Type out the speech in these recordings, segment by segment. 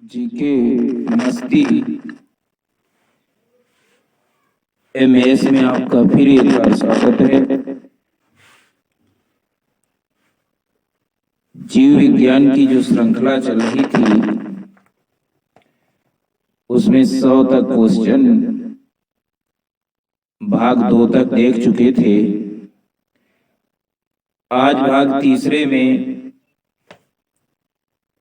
GK मस्ती MS में आपका फिर एक बार स्वागत है। जीव विज्ञान की जो श्रृंखला चल रही थी उसमें 100 तक क्वेश्चन भाग 2 तक देख चुके थे। आज भाग तीसरे में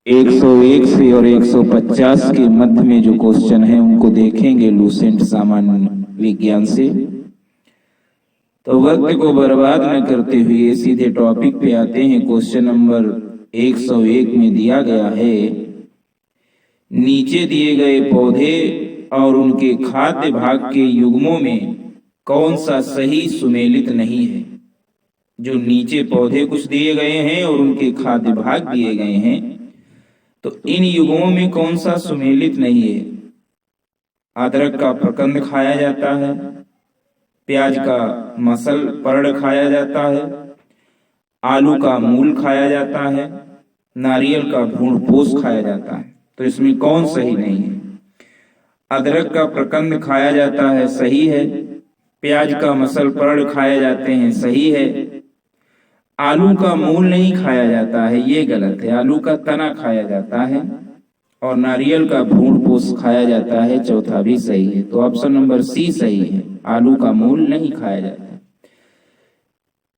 101 से और 150 के मध्य में जो क्वेश्चन है उनको देखेंगे लूसेंट सामान्य विज्ञान से। तो वक्त को बर्बाद न करते हुए सीधे टॉपिक पे आते हैं। क्वेश्चन नंबर 101 में दिया गया है, नीचे दिए गए पौधे और उनके खाद्य भाग के युग्मों में कौन सा सही सुमेलित नहीं है। जो नीचे पौधे कुछ दिए गए हैं और उनके खाद्य भाग दिए गए हैं, तो इन युग्मों में कौन सा सुमेलित नहीं है। अदरक का प्रकंद खाया जाता है, प्याज का मसल पर्ण खाया जाता है, आलू का मूल खाया जाता है, नारियल का भ्रूण पोष खाया जाता है। तो इसमें कौन सही नहीं है। अदरक का प्रकंद खाया जाता है, सही है। प्याज का मसल पर्ण खाया जाते हैं, सही है। आलू का मूल नहीं खाया जाता है, ये गलत है। आलू का तना खाया जाता है और नारियल का भ्रूण पोष खाया जाता है, चौथा भी सही है। तो ऑप्शन नंबर सी सही है, आलू का मूल नहीं खाया जाता।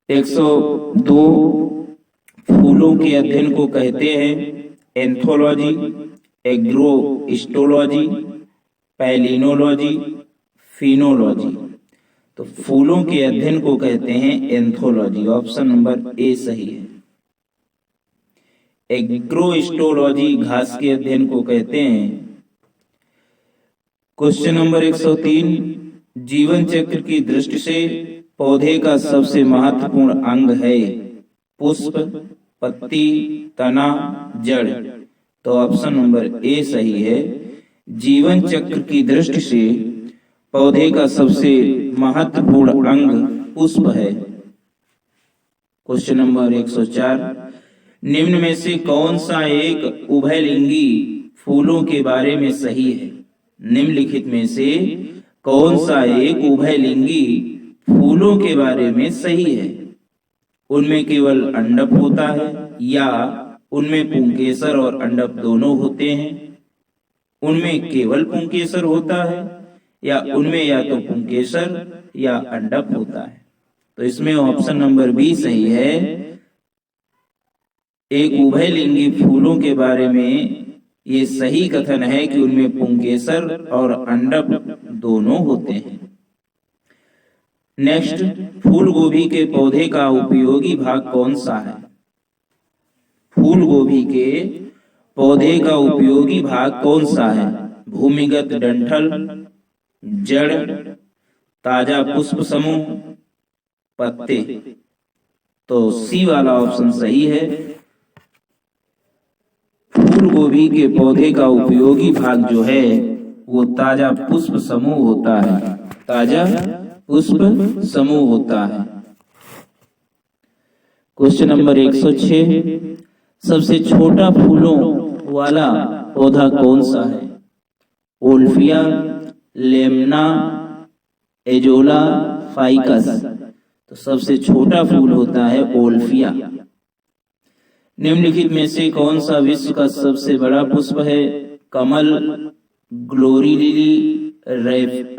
102 फूलों के अध्ययन को कहते हैं एंथोलॉजी, एग्रोस्टोलॉजी, पैलिनोलॉजी, फिनोलॉजी। तो फूलों के अध्ययन को कहते हैं एंथोलॉजी। ऑप्शन नंबर ए सही है। एग्रोस्टोलॉजी घास के अध्ययन को कहते हैं। क्वेश्चन नंबर 103, जीवन चक्र की दृष्टि से पौधे का सबसे महत्वपूर्ण अंग है पुष्प, पत्ती, तना, जड़। तो ऑप्शन नंबर ए सही है। जीवन चक्र की दृष्टि से पौधे का सबसे महत्वपूर्ण अंग पुष्प है। क्वेश्चन नंबर 104, निम्न में से कौन सा एक उभयलिंगी फूलों के बारे में सही है। निम्नलिखित में से कौन सा एक उभयलिंगी फूलों के बारे में सही है। उनमें केवल अंडप होता है या उनमें पुंकेसर और अंडप दोनों होते हैं। उनमें केवल पुंकेसर होता है या उनमें या तो पुंकेसर या अंडप होता है। तो इसमें ऑप्शन नंबर बी सही है। एक उभयलिंगी फूलों के बारे में ये सही कथन है कि उनमें पुंकेसर और अंडप दोनों होते हैं। नेक्स्ट, फूल गोभी के पौधे का उपयोगी भाग कौन सा है। फूल गोभी के पौधे का उपयोगी भाग कौन सा है। भूमिगत डंठल, जड़, ताजा पुष्प समूह, पत्ते। तो सी वाला ऑप्शन सही है। फूल गोभी के पौधे का उपयोगी भाग जो है वो ताजा पुष्प समूह होता है। ताजा पुष्प समूह होता है। क्वेश्चन नंबर 106, सबसे छोटा फूलों वाला पौधा कौन सा है। ओल्फिया, लेमना, एजोला, फाइकस। तो सबसे छोटा फूल होता है ओल्फिया। निम्नलिखित में से कौन सा विश्व का सबसे बड़ा पुष्प है। कमल, ग्लोरी लिली,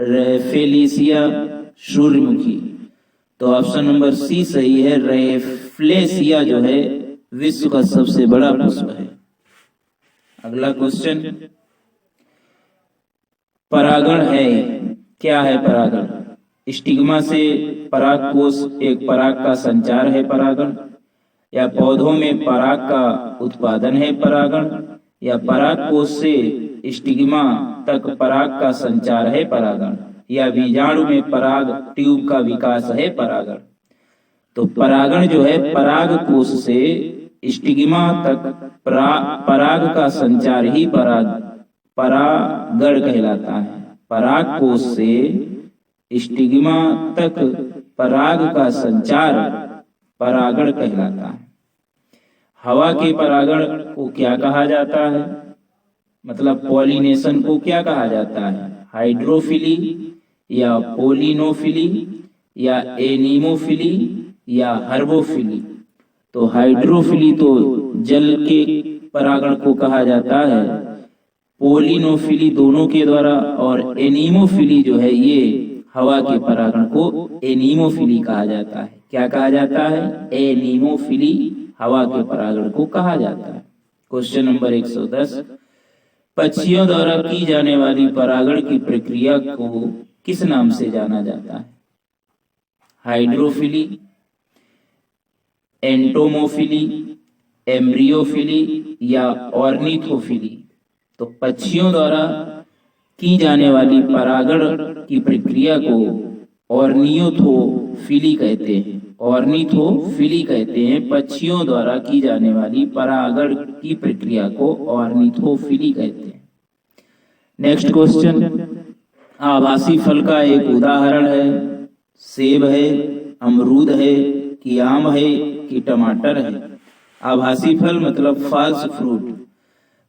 रेफेलिसिया, सूर्यमुखी। तो ऑप्शन नंबर सी सही है। रेफलेसिया जो है विश्व का सबसे बड़ा पुष्प है। अगला क्वेश्चन, परागण है। क्या है परागण। स्टिग्मा से परागकोश एक पराग का संचार है परागण, या पौधों में पराग का उत्पादन है परागण, या परागकोश से स्टिग्मा तक पराग का संचार है परागण, या बीजाणु में पराग ट्यूब का विकास है परागण। तो परागण जो है परागकोश से स्टिग्मा तक पराग का संचार ही परागण कहलाता है। परागकोश से स्टिग्मा तक पराग का संचार परागण कहलाता है। हवा के परागण को क्या कहा जाता है। मतलब पॉलिनेशन को क्या कहा जाता है? हाइड्रोफिली या पोलिनोफिली या एनीमोफिली या हर्बोफिली? तो हाइड्रोफिली तो जल के परागण को कहा जाता है, पोलिनोफिली दोनों के द्वारा, और एनीमोफिली जो है ये हवा के परागण को एनीमोफिली कहा जाता है। क्या कहा जाता है? एनीमोफिली हवा के परागण को कहा जाता है। क्वेश्चन नंबर 110, पक्षियों द्वारा की जाने वाली परागण की प्रक्रिया को किस नाम से जाना जाता है? हाइड्रोफिली, एंटोमोफिली, एम्ब्रियोफिली या ऑर्निथोफिली? तो पक्षियों द्वारा की जाने वाली परागण की प्रक्रिया को ऑर्निथोफिली कहते हैं। ऑर्निथोफिली कहते हैं पक्षियों द्वारा की जाने वाली परागण की प्रक्रिया को ऑर्निथोफिली कहते हैं। नेक्स्ट क्वेश्चन, आभासी फल का एक उदाहरण है, सेब है, अमरूद है कि आम है कि टमाटर है? आभासी फल मतलब फॉल्स फ्रूट।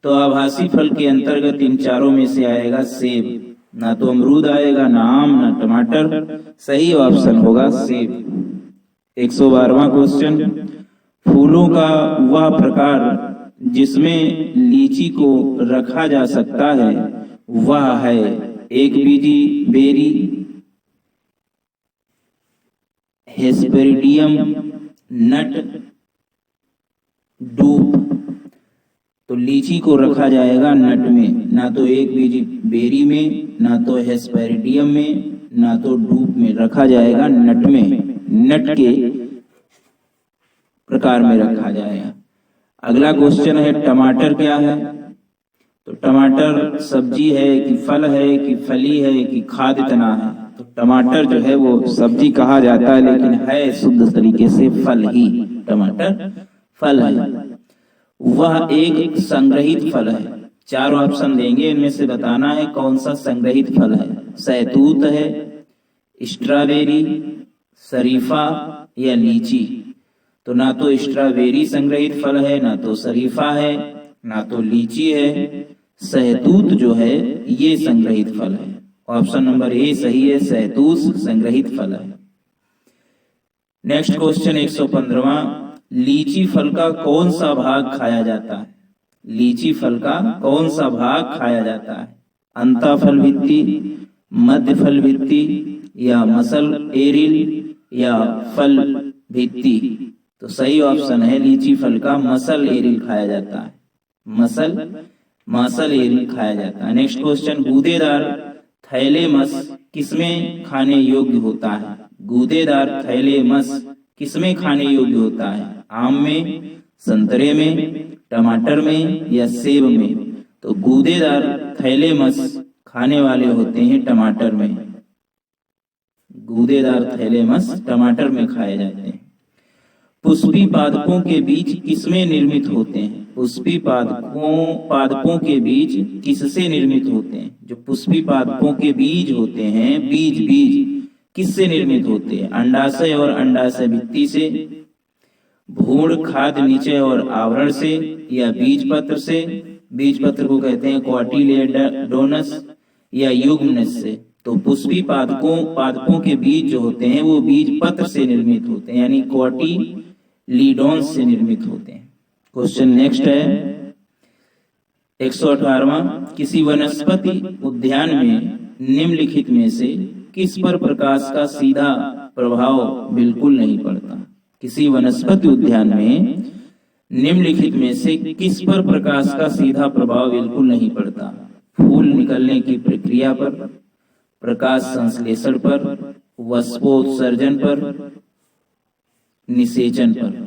तो आभासी फल के अंतर्गत इन चारों में से आएगा सेब, ना तो अमरूद आएगा, ना आम, ना टमाटर। सही ऑप्शन होगा सेब। 112वां क्वेश्चन, फूलों का वह प्रकार जिसमें लीची को रखा जा सकता है वह है एक बीजी बेरी, हेस्पेरिडियम, नट, डूप? तो लीची को रखा जाएगा नट में, ना तो एक बीजी बेरी में, ना तो हेस्पेरिडियम में, ना तो डूप में, रखा जाएगा नट में। नट के प्रकार में रखा जाएगा। अगला क्वेश्चन है, टमाटर क्या है? तो टमाटर सब्जी है कि फल है कि फली है कि खाद्य तना है? तो टमाटर जो है वो सब्जी कहा जाता है, लेकिन है शुद्ध तरीके से फल ही। टमाटर फल है, वह एक संग्रहित फल है। 4 ऑप्शन देंगे, इनमें से बताना है कौन सा संग्रहित फल है। सहतूत है, स्ट्रॉबेरी, शरीफा या लीची? तो ना तो स्ट्रॉबेरी संग्रहित फल है, ना तो शरीफा है, ना तो लीची है। सहतूत जो है ये संग्रहित फल है। ऑप्शन नंबर ए सही है, सहतूत संग्रहित फल है। नेक्स्ट क्वेश्चन 115वां, लीची फल का कौन सा भाग खाया जाता है? लीची फल का कौन सा भाग खाया जाता है? अंतःफल भित्ति, मध्य फल भित्ति या मसल एरिल या फल भित्ति? तो सही ऑप्शन है लीची फल का मसल एरिल खाया जाता है। मसल एरिल खाया जाता है। नेक्स्ट क्वेश्चन, गूदेदार थैलेमस किसमें खाने योग्य होता है? गूदेदार थैलेमस किसमें खाने योग्य होता है? आम में, संतरे में, टमाटर में या सेब में? तो गूदेदार थैलेमस खाने वाले होते हैं टमाटर में। गूदेदार थैलेमस टमाटर में खाए जाते हैं। पुष्पी पादपों के बीज किसमें निर्मित होते हैं? पुष्पी पादपों के बीज किससे निर्मित होते हैं? जो पुष्पी पादपों के बीज होते हैं, बीज किससे निर्मित होते हैं? अंडाशय और अंडाशय भित्ति से, भ्रूण खाद्य निचय और आवरण से या बीज पत्र से? बीज पत्र को कहते हैं कोटिलेडोनस या युग्मनस से। तो पुष्पी पादपों के बीज जो होते हैं वो बीज पत्र से निर्मित होते हैं, यानी कोटिलीडोन्स से निर्मित होते हैं। क्वेश्चन नेक्स्ट है 118वां, किसी वनस्पति उद्यान में निम्नलिखित में से किस पर प्रकाश का सीधा प्रभाव बिल्कुल नहीं पड़ता? किसी वनस्पति उद्यान में निम्नलिखित में से किस पर प्रकाश का सीधा प्रभाव बिल्कुल नहीं पड़ता? फूल निकलने की प्रक्रिया पर, प्रकाश संश्लेषण पर, वस्पोत्सर्जन पर, निषेचन पर?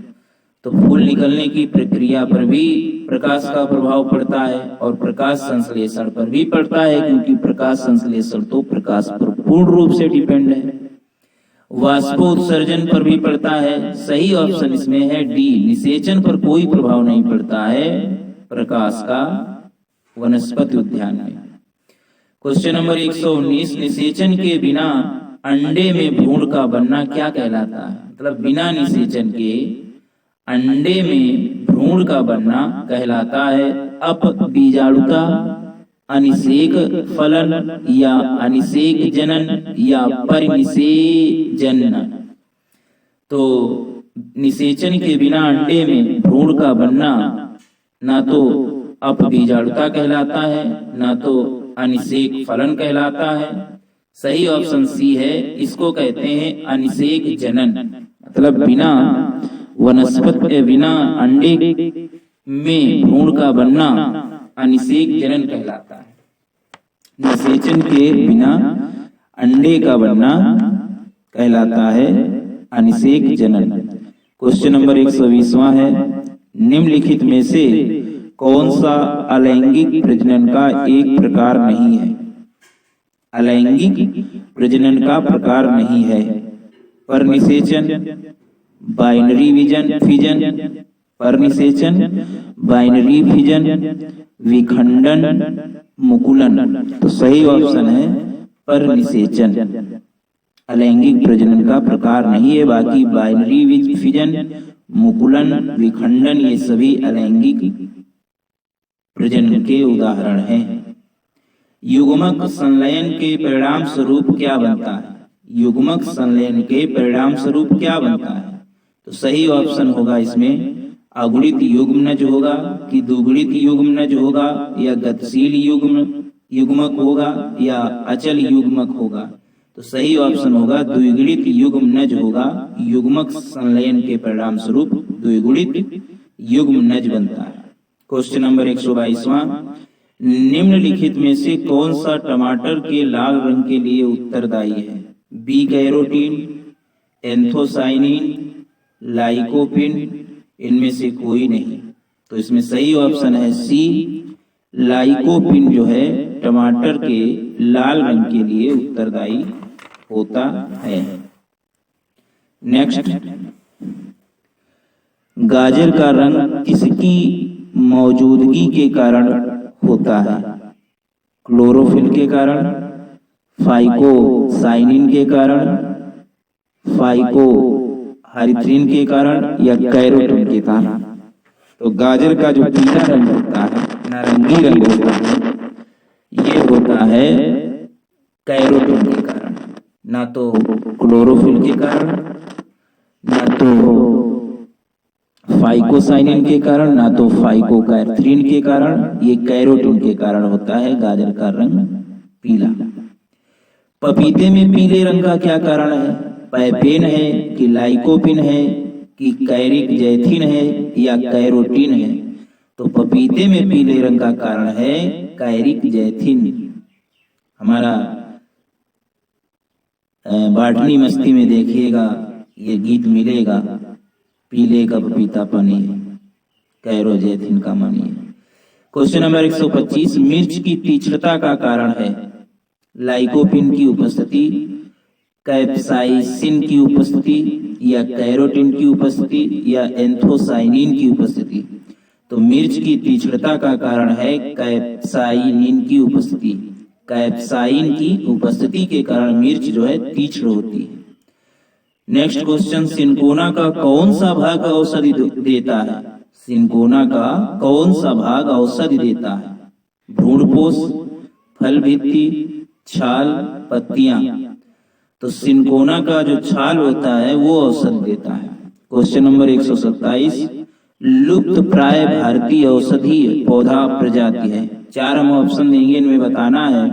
तो फूल निकलने की प्रक्रिया पर भी प्रकाश का प्रभाव पड़ता है और प्रकाश संश्लेषण पर भी पड़ता है, क्योंकि प्रकाश संश्लेषण तो प्रकाश पर पूर्ण रूप से डिपेंड है। वाष्पोत्सर्जन पर भी पड़ता है। सही ऑप्शन इसमें है डी, निषेचन पर कोई प्रभाव नहीं पड़ता है प्रकाश का वनस्पति उद्यान में। क्वेश्चन नंबर 119, निषेचन के बिना अंडे में भ्रूण का बनना क्या कहलाता है? मतलब बिना निषेचन के अंडे में भ्रूण का बनना कहलाता है अपबीजाणुता, अनिषेक फलन या अनिषेक जनन या परिनिषेजन। तो निषेचन के बिना अंडे में भ्रूण का बनना ना तो अपबीजाणुता कहलाता है, ना तो अनिषेक फलन कहलाता है। सही ऑप्शन सी है, इसको कहते हैं अनिषेक जनन। मतलब बिना वनस्पति बिना अंडे में भ्रूण का बनना अनिषेक जनन कहलाता है। निषेचन के बिना अंडे का बनना कहलाता है अनिषेक जनन। क्वेश्चन नंबर 120वां है, निम्नलिखित में से कौन सा अलैंगिक प्रजनन का एक प्रकार नहीं है? अलैंगिक प्रजनन का प्रकार नहीं है। परनिषेचन, बाइनरी फिजन, परनिषेचन, बाइनरी फिजन, विखंडन, मुकुलन। तो सही ऑप्शन है परनिषेचन। अलैंगिक प्रजनन का प्रकार नहीं है। बाकी बाइनरी फिजन, मुकुलन, विखंडन ये सभी अलैंगिक प्रजनन के उदाहरण हैं। युग्मक संलयन के परिणाम स्वरूप क्या बनता है? युग्मक संलयन के परिणाम स्वरूप क्या बनता है? तो सही ऑप्शन होगा इसमें अगुणित युग्मनज होगा कि द्विगुणित युग्मनज होगा या गतिशील युग्मक होगा या अचल युग्मक होगा। तो सही ऑप्शन होगा द्विगुणित युग्मनज होगा। युग्मक संलयन के परिणाम स्वरूप द्विगुणित युग्मनज बनता है। क्वेश्चन नंबर 122वां, निम्नलिखित में से कौन सा टमाटर के लाल रंग के लिए उत्तरदायी है? बी कैरोटीन, एंथोसाइनिन, लाइकोपिन, इनमें से कोई नहीं। तो इसमें सही ऑप्शन है सी, लाइकोपिन जो है टमाटर के लाल रंग के लिए उत्तरदायी होता है। नेक्स्ट, गाजर का रंग किसकी मौजूदगी के कारण होता है? क्लोरोफिल के कारण, फाइकोसाइनिन के कारण, फाइकोहाइड्रिन के कारण या कैरोटीन के कारण? तो गाजर का जो पीला रंग होता है, नारंगी रंग होता है, ये होता है कैरोटीन के कारण, ना तो क्लोरोफिल के कारण, ना तो फाइकोसाइनिन के कारण, ना तो फाइकोहाइड्रिन के कारण। ये कैरोटीन के कारण होता है गाजर का रंग पीला। पपीते में पीले रंग का क्या कारण है? पैपेन है कि लाइकोपिन है कि कैरिक जैथिन है या कैरोटीन है? तो पपीते में पीले रंग का कारण है कैरिक जैथिन। हमारा बाटनी मस्ती में देखिएगा ये गीत मिलेगा, पीले का पपीता पानी है, कैरोजैथिन का मनी है। क्वेश्चन नंबर 125, मिर्च की तीक्ष्णता का कारण है लाइकोपिन की उपस्थिति, कैप्साइसिन की उपस्थिति या कैरोटीन की उपस्थिति या एंथोसाइनिन की उपस्थिति? तो मिर्च की तीक्ष्णता का कारण है कैप्साइनिन की उपस्थिति। कैप्साइन की उपस्थिति के कारण मिर्च जो है तीक्ष्ण होती है। नेक्स्ट क्वेश्चन, सिनकोना का कौन सा भाग औषधि देता है? सिनकोना का कौन सा भाग औषधि देता है? भ्रूणपोष, फल भित्ति, छाल, पत्तियां? तो सिनकोना का जो छाल होता है वो औषधि देता है। क्वेश्चन नंबर 127, लुप्त प्राय भारतीय औषधि पौधा प्रजाति है। 4 हम ऑप्शन देंगे, इनमें बताना है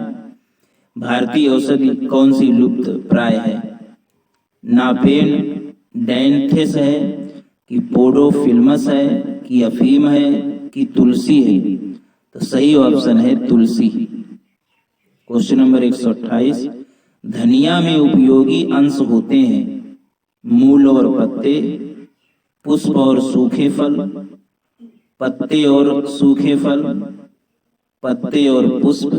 भारतीय औषधि कौन सी लुप्त प्राय है। नापेन डैंथेस है कि पोडोफिल्मस है कि अफीम है कि तुलसी है? तो सही ऑप्शन है तुलसी। क्वेश्चन नंबर 128, धनिया में उपयोगी अंश होते हैं मूल और पत्ते, पुष्प और सूखे फल, पत्ते और सूखे फल, पत्ते और पुष्प?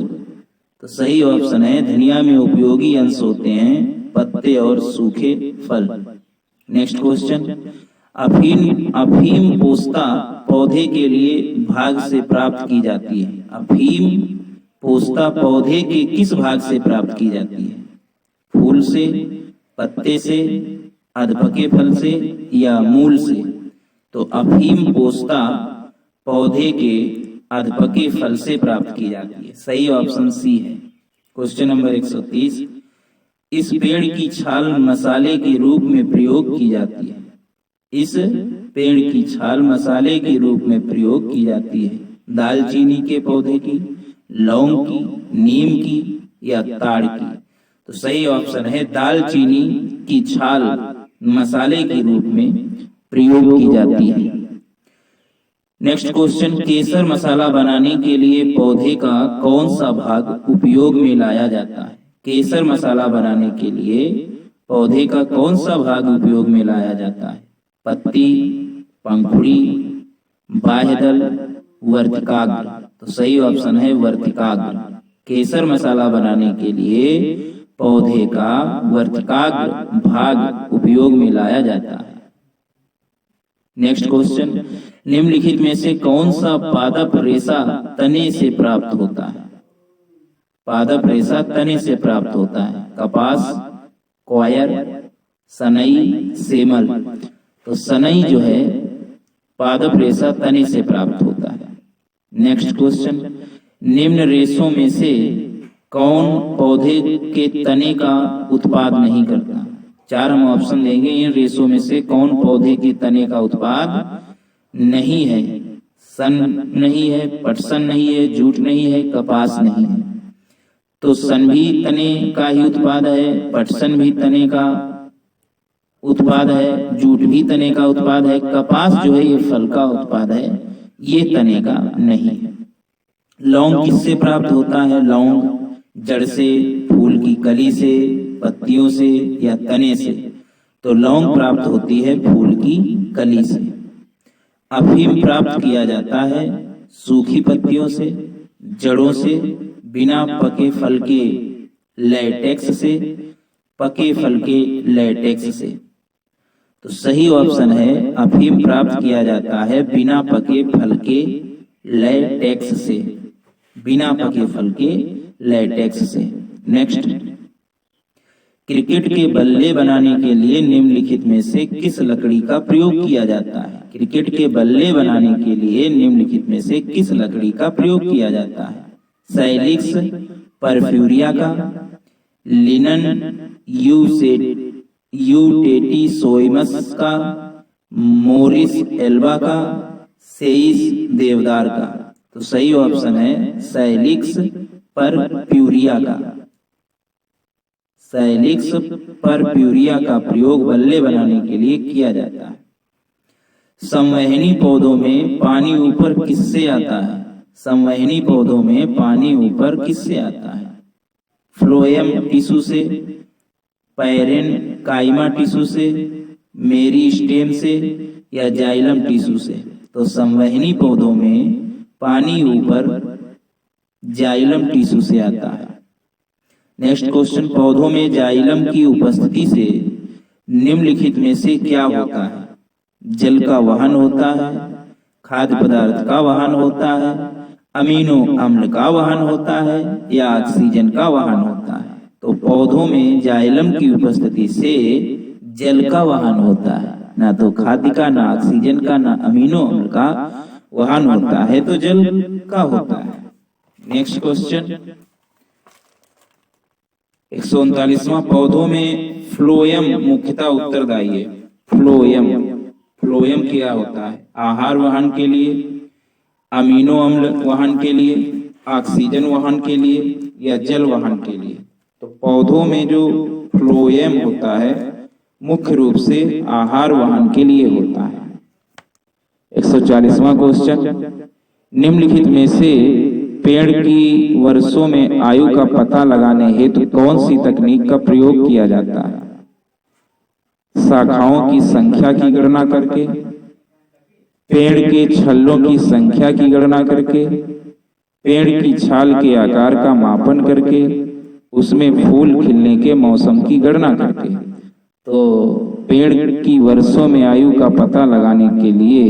तो सही ऑप्शन है धनिया में उपयोगी अंश होते हैं पत्ते और सूखे फल। नेक्स्ट क्वेश्चन, अफीम पोस्ता पौधे के लिए भाग से प्राप्त की जाती है। अफीम पोस्ता पौधे के किस भाग से प्राप्त की जाती है? फूल से, पत्ते से, अधपके फल से या मूल से? तो अफीम पोस्ता पौधे के अधपके फल से प्राप्त की जाती है। सही ऑप्शन सी है। क्वेश्चन नंबर 130, इस पेड़ की छाल मसाले के रूप में प्रयोग की जाती है। इस पेड़ की छाल मसाले के रूप में प्रयोग की जाती है। दालचीनी के पौधे की, लौंग की, नीम की या ताड़ की। तो सही ऑप्शन है दालचीनी की छाल मसाले के रूप में प्रयोग की जाती है। नेक्स्ट क्वेश्चन, केसर मसाला बनाने के लिए पौधे का कौन सा भाग उपयोग में लाया जाता है? केसर मसाला बनाने के लिए पौधे का कौन सा भाग उपयोग में लाया जाता है? पत्ती, पंखुड़ी, बाह्यदल, वर्तिकाग्र। तो सही ऑप्शन है वर्तिकाग्र। केसर मसाला बनाने के लिए पौधे का वर्तिकाग्र भाग उपयोग में लाया जाता है। नेक्स्ट क्वेश्चन, निम्नलिखित में से कौन सा पादप रेशा तने से प्राप्त होता है? पादप रेशा तने से प्राप्त होता है। कपास, कॉयर, सनई, सेमल। तो सनई जो है पादप रेशा तने से प्राप्त होता है। नेक्स्ट क्वेश्चन, निम्न रेशों में से कौन पौधे के तने का उत्पाद नहीं करता? चार हम ऑप्शन देंगे। इन रेशों में से कौन पौधे के तने का उत्पाद नहीं है? सन नहीं है, पटसन नहीं है, जूट नहीं है, कपास नहीं है। तो सन भी तने का ही उत्पाद है, पटसन भी तने का उत्पाद है, जूट भी तने का उत्पाद है। कपास जो है ये फल का उत्पाद है, ये तने का नहीं है। लौंग किससे प्राप्त होता है? लौंग जड़ से, फूल की कली से, पत्तियों से या तने से? तो लौंग प्राप्त होती है फूल की कली से। अफीम प्राप्त किया जाता है सूखी पत्तियों से, जड़ों से, बिना पके फल के लेटेक्स से, पके फल के लेटेक्स से। तो सही ऑप्शन है अफीम प्राप्त किया जाता है बिना पके फल के लेटेक्स से, बिना पके फल के लेटेक्स से। नेक्स्ट, क्रिकेट के बल्ले बनाने के लिए निम्नलिखित में से किस लकड़ी का प्रयोग किया जाता है? क्रिकेट के बल्ले बनाने के लिए निम्नलिखित में से किस लकड़ी का प्रयोग किया जाता है? सैलिक्स परफ्यूरिया का, लिनन यूटेटिसोइमस का, मोरिस एल्बा का, सेइस देवदार का। तो सही ऑप्शन है सैलिक्स परफ्यूरिया का। सैलिक्स परफ्यूरिया का प्रयोग बल्ले बनाने के लिए किया जाता है। संवहनी पौधों में पानी ऊपर किससे आता है? संवहनी पौधों में पानी ऊपर किससे आता है? फ्लोएम टिश्यू से, पैरेनकाइमा टिश्यू से, मेरिस्टेम से या जाइलम टिश्यू से? तो संवहनी पौधों में पानी ऊपर जाइलम टिश्यू से आता है। नेक्स्ट क्वेश्चन, पौधों में जाइलम की उपस्थिति से निम्नलिखित में से क्या होता है? जल का वहन होता है, खाद्य पदार्थ का वहन होता है, अमीनो अम्ल का वहन होता है या ऑक्सीजन का वहन होता है? तो पौधों में जाइलम की उपस्थिति से जल का वहन होता है, ना तो खाद्य का, ना ऑक्सीजन का, ना अमीनो अम्ल का वहन होता है, तो जल का होता है। नेक्स्ट क्वेश्चन 139वां, पौधों में फ्लोएम मुख्यतः उत्तरदायी है। फ्लोएम क्या होता है? आहार वहन के लिए, अमीनो अम्ल वहन के लिए, ऑक्सीजन वहन के लिए या जल वहन के लिए? तो पौधों में जो फ्लोएम होता है मुख्य रूप से आहार वहन के लिए होता है। 140वां क्वेश्चन, निम्नलिखित में से पेड़ की वर्षों में आयु का पता लगाने हेतु कौन सी तकनीक का प्रयोग किया जाता है? शाखाओं की संख्या की गणना करके, पेड़ के छल्लों की संख्या की गणना करके, पेड़ की छाल के आकार का मापन करके, उसमें फूल खिलने के मौसम की गणना करके? तो पेड़ की वर्षों में आयु का पता लगाने के लिए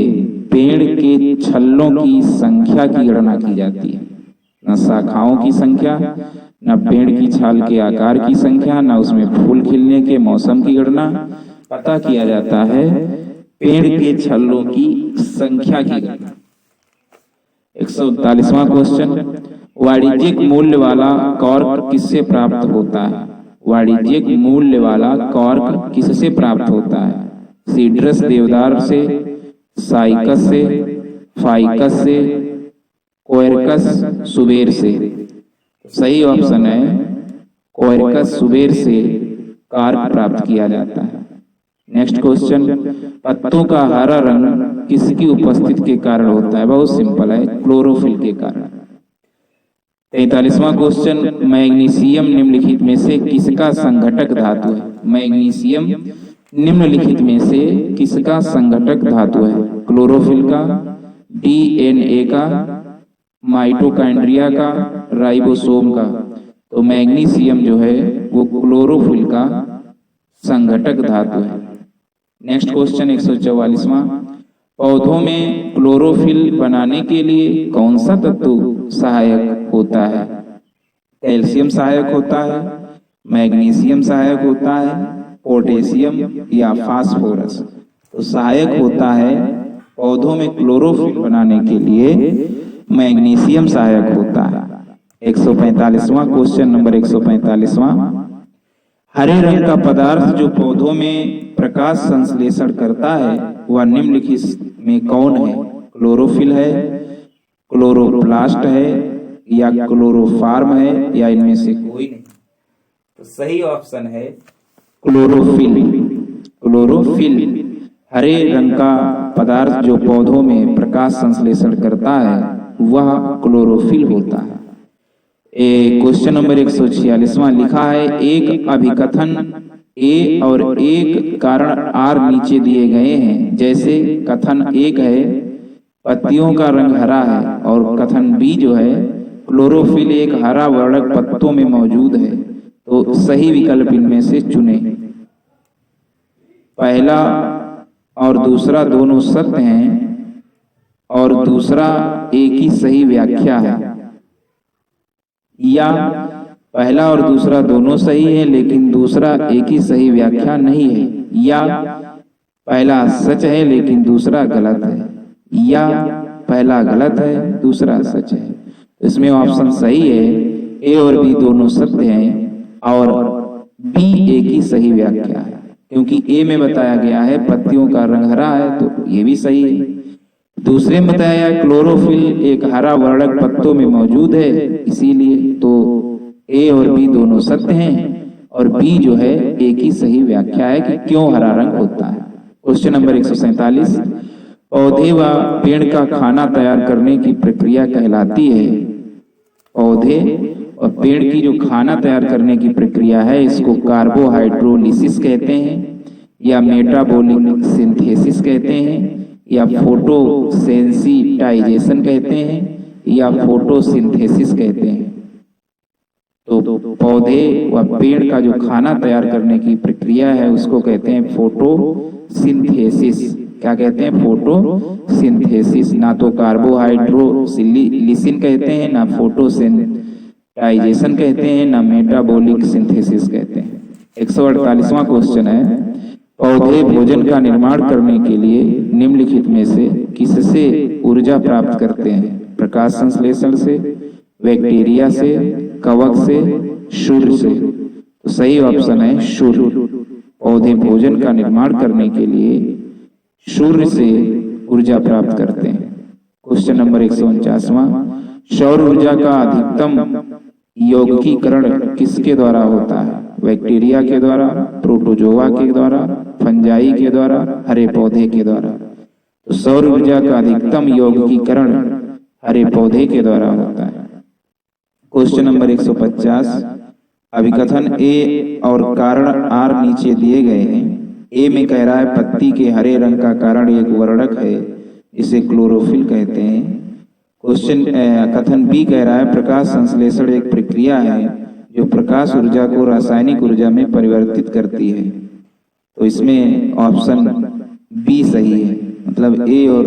पेड़ के छल्लों की संख्या की गणना की जाती है, न शाखाओं की संख्या, न पेड़ की छाल के आकार की संख्या, न उसमें फूल खिलने के मौसम की गणना। पता किया जाता है पेड़ के छल्लों की संख्या की गणना। 139वां क्वेश्चन, वाणिज्यिक मूल्य वाला कॉर्क किससे प्राप्त होता है? वाणिज्यिक मूल्य वाला कॉर्क किससे प्राप्त होता है? सीड्रस देवदार से, साइकस से, फाइकस से, कोएर्कस सुबेर से। सही ऑप्शन है कोएर्कस सुबेर से कॉर्क प्राप्त किया जाता है। नेक्स्ट क्वेश्चन, पत्तों का हरा रंग किसकी उपस्थिति के कारण होता है? बहुत सिंपल है, क्लोरोफिल के कारण। 43वां क्वेश्चन, मैग्नीशियम निम्नलिखित में से किसका संघटक धातु है? मैग्नीशियम निम्नलिखित में से किसका संघटक धातु है? क्लोरोफिल का, डीएनए का, माइटोकॉन्ड्रिया का, राइबोसोम का। तो मैग्नीशियम जो है वो क्लोरोफिल का संघटक धातु है। नेक्स्ट क्वेश्चन 144वां, पौधों में क्लोरोफिल बनाने के लिए कौन सा तत्व सहायक होता है? कैल्शियम सहायक होता है, मैग्नीशियम सहायक होता है, पोटेशियम या फास्फोरस? तो सहायक होता है पौधों में क्लोरोफिल बनाने के लिए मैग्नीशियम सहायक होता है। 145वां क्वेश्चन नंबर 145वां, हरे रंग का पदार्थ जो पौधों में प्रकाश संश्लेषण करता है वह निम्नलिखित में कौन है? क्लोरोफिल है, क्लोरोप्लास्ट है या क्लोरोफार्म है या इनमें से कोई नहीं? तो सही ऑप्शन है क्लोरोफिल। क्लोरोफिल हरे रंग का पदार्थ जो पौधों में प्रकाश संश्लेषण करता है वह क्लोरोफिल होता है। क्वेश्चन नंबर 146वां, लिखा है एक अभिकथन ए और एक कारण आर नीचे दिए गए हैं। जैसे कथन एक है पत्तियों का रंग हरा है और कथन बी जो है क्लोरोफिल एक हरा वर्णक पत्तों में मौजूद है। तो सही विकल्प इनमें से चुने। पहला और दूसरा दोनों सत्य हैं और दूसरा एक ही सही व्याख्या है, या पहला और दूसरा दोनों सही है लेकिन दूसरा एक ही सही व्याख्या नहीं है, या पहला सच है लेकिन दूसरा गलत है, या पहला गलत है दूसरा सच है। इसमें ऑप्शन सही है ए और बी दोनों सत्य हैं और बी एक ही सही व्याख्या है, क्योंकि ए में बताया गया है पत्तियों का रंग हरा है तो ये भी सही है। दूसरे में बताया क्लोरोफिल एक हरा वर्णक पत्तों में मौजूद है, इसीलिए तो ए और बी दोनों सत्य हैं और बी जो है एक ही सही व्याख्या है कि क्यों हरा रंग होता है। क्वेश्चन नंबर 147, पौधे व पेड़ का खाना तैयार करने की प्रक्रिया कहलाती है? पौधे और पेड़ की जो खाना तैयार करने की प्रक्रिया है इसको कार्बोहाइड्रोलिसिस कहते हैं, या मेटाबॉलिक सिंथेसिस कहते हैं, या फोटोसेंसिटाइजेशन कहते हैं, या फोटोसिंथेसिस कहते हैं। तो पौधे व पेड़ का जो खाना तैयार करने की प्रक्रिया है उसको कहते हैं फोटोसिंथेसिस। क्या कहते हैं? फोटोसिंथेसिस। ना तो कार्बोहाइड्रोलिसिस कहते हैं, ना फोटोसिंथेसाइजेशन कहते हैं, ना मेटाबॉलिक सिंथेसिस कहते हैं। 148वां क्वेश्चन है, पौधे भोजन का निर्माण करने के लिए निम्नलिखित में से किससे ऊर्जा प्राप्त करते हैं? प्रकाश संश्लेषण से, बैक्टीरिया से, कवक से, सूर्य से? तो सही ऑप्शन है सूर्य। पौधे भोजन का निर्माण करने के लिए सूर्य से ऊर्जा प्राप्त करते हैं। क्वेश्चन नंबर 149वां, सौर ऊर्जा का अधिकतम यौगिकीकरण किसके द्वारा होता है? बैक्टीरिया के द्वारा, प्रोटोजोआ के द्वारा, फंजाई के द्वारा, हरे पौधे के द्वारा? तो सौर ऊर्जा का अधिकतम यौगिकीकरण हरे पौधे के द्वारा होता है। क्वेश्चन नंबर 150, अभिकथन ए और कारण आर नीचे दिए गए हैं। ए में कह रहा है पत्ती के हरे रंग का कारण एक वर्णक है, इसे क्लोरोफिल कहते हैं। क्वेश्चन कथन बी कह रहा है प्रकाश संश्लेषण एक प्रक्रिया है जो प्रकाश ऊर्जा को रासायनिक ऊर्जा में परिवर्तित करती है। तो इसमें ऑप्शन बी सही है, मतलब ए और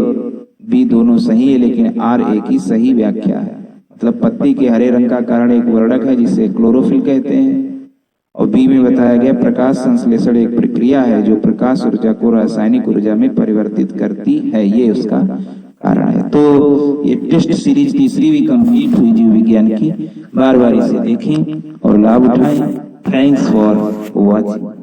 बी दोनों सही है लेकिन आर एक ही सही व्याख्या है। मतलब पत्ती के हरे रंग का कारण एक वर्णक है जिसे क्लोरोफिल कहते हैं, और बी में बताया गया प्रकाश संश्लेषण एक प्रक्रिया है जो प्रकाश ऊर्जा को रासायनिक ऊर्जा में परिवर्तित करती है, ये उसका कारण है। तो ये टेस्ट सीरीज तीसरी भी कंप्लीट हुई जीव विज्ञान की। बार बार इसे देखें और लाभ उठाएं। Thanks for watching.